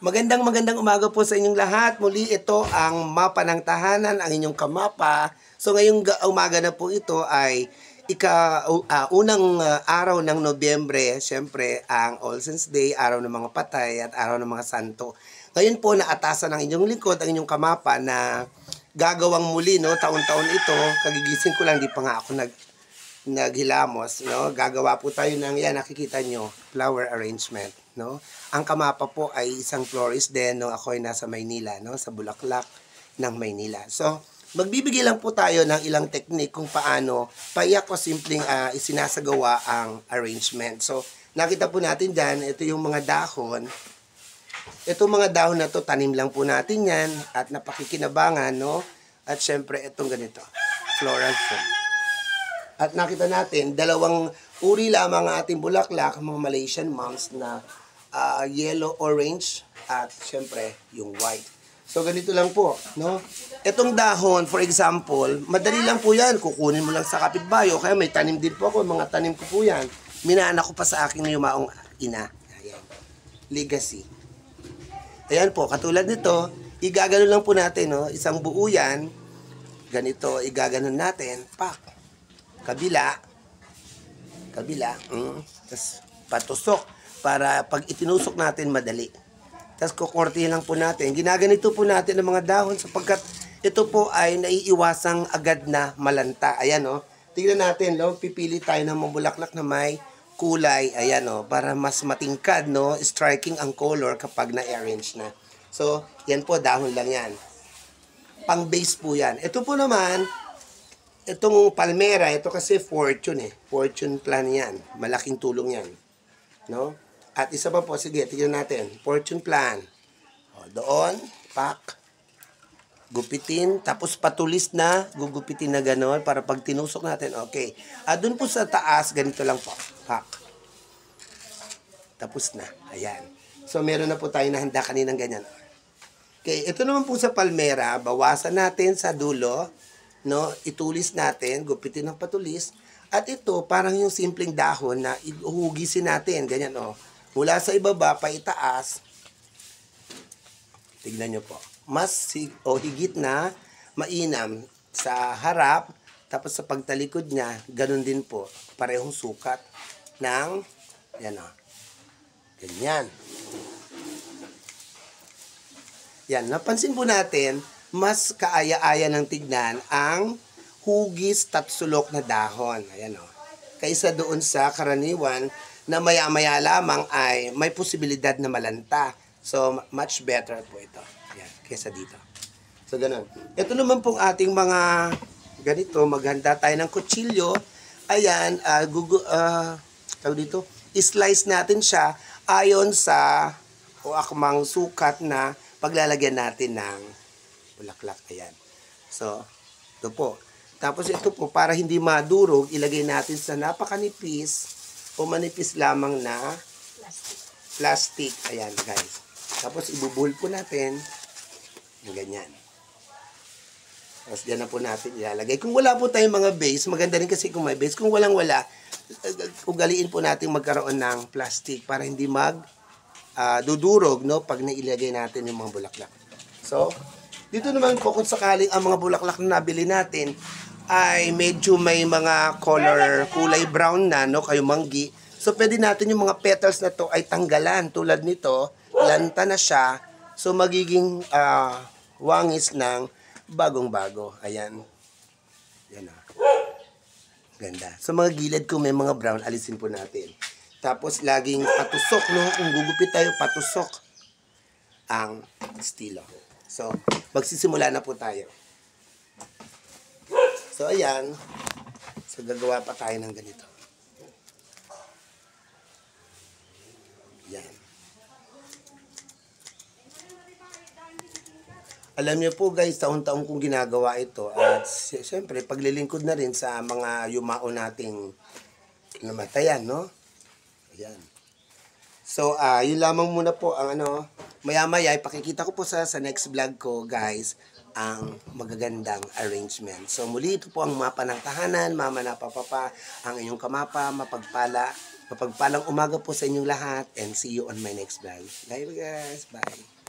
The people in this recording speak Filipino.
Magandang umaga po sa inyong lahat. Muli ito ang mapa ng tahanan, ang inyong kamapa. So ngayong umaga na po ito ay unang araw ng Nobyembre. Siyempre ang All Saints Day, araw ng mga patay at araw ng mga santo. Ngayon po naatasan ng inyong lingkod, ang inyong kamapa na gagawang muli, no? Taon-taon ito. Kagigising ko lang, di pa nga ako naghilamos, no? Gagawa po tayo ng yan, nakikita nyo, flower arrangement, no? Ang kamapa po ay isang florist din, no? Ako ay nasa Maynila, no? Sa Bulaklak ng Maynila. So, magbibigay lang po tayo ng ilang technique kung paano paiyak o simpleng isinasagawa ang arrangement. So, nakita po natin dyan, ito yung mga dahon. Itong mga dahon na to, tanim lang po natin yan at napakikinabangan, no? At syempre, itong ganito, floral foam. At nakita natin, dalawang uri lamang ang ating bulaklak, mga Malaysian mums na yellow, orange, at syempre, yung white. So, ganito lang po, no? Itong dahon, for example, madali lang po yan. Kukunin mo lang sa kapitbayo. Kaya may tanim din po ako, mga tanim ko po yan. Minaanak ko pa sa aking yumaong ina. Ayan. Legacy. Ayan po, katulad nito, igaganon lang po natin, no? Isang buo yan. Ganito, igaganon natin. Pak. Kabila, tapos patusok para pag itinusok natin madali. Tapos kukortihin lang po natin. Ginaganito po natin ang mga dahon sapagkat ito po ay naiiwasang agad na malanta. Ayan o, tingnan natin, no? Pipili tayo ng mga bulaklak na may kulay. Ayan o, para mas matingkad, no? Striking ang color kapag na-arrange na. So, yan po, dahon lang yan. Pang base po yan. Ito po naman, itong palmera, ito kasi fortune Fortune plan yan. Malaking tulong yan. No? At isa pa po, sige, tignan natin. Fortune plan. O, doon, pak. Gupitin, tapos patulis na, gugupitin na gano'n para pag tinusok natin, okay. At doon po sa taas, ganito lang po. Pak. Tapos na. Ayan. So, meron na po tayo na handa kaninang ganyan. Okay, ito naman po sa palmera, bawasan natin sa dulo, no, itulis natin, gupitin ng patulis, at ito parang yung simpleng dahon na ihugisin natin, ganyan o. Mula sa ibaba pa itaas. Tignan nyo po. Mas higit na mainam sa harap, tapos sa pagtalikod niya, ganun din po. Parehong sukat ng yan o. Ganyan. Yan, napansin po natin, mas kaaya-aya ng tignan ang hugis tatsulok na dahon. Ayan o. Kaysa doon sa karaniwan na maya-maya lamang ay may posibilidad na malanta. So, much better po ito. Ayan, kaysa dito. So, ganun. Ito naman pong ating mga ganito, maghanda tayo ng kutsilyo. Ayan, tawag dito, slice natin siya ayon sa o akmang sukat na paglalagyan natin ng bulaklak. Ayan. So, ito po. Tapos ito po, para hindi madurog, ilagay natin sa napakanipis o manipis lamang na plastic. Ayan, guys. Tapos ibubuhol po natin yung ganyan. Tapos dyan na po natin ilalagay. Kung wala po tayong mga base, maganda rin kasi kung may base. Kung walang-wala, ugaliin po natin magkaroon ng plastic para hindi dudurog, no, pag nailagay natin yung mga bulaklak. So, dito naman po kung sakaling ang mga bulaklak na nabili natin ay medyo may mga kulay brown na, no, kayo manggi. So, pwede natin yung mga petals na to ay tanggalan. Tulad nito, lanta na siya. So, magiging wangis ng bagong-bago. Ayan. Yan na. Ganda. So, mga gilid kung may mga brown, alisin po natin. Tapos, laging patusok, no? Kung gugupit tayo, patusok ang estilo. So, magsisimula na po tayo. So, ayan. So, gagawa pa tayo ng ganito. Ayan. Alam niyo po guys, taon-taon kong ginagawa ito. At siyempre, paglilingkod na rin sa mga yumao nating namatayan, no? Ayan. So, yun lamang muna po ang maya-maya, ipakikita ko po sa next vlog ko, guys, ang magagandang arrangement. So, muli ito po ang mapa ng tahanan, mama na papa, ang inyong kamapa, mapagpala Mapagpalang umaga po sa inyong lahat and see you on my next vlog. Bye guys. Bye.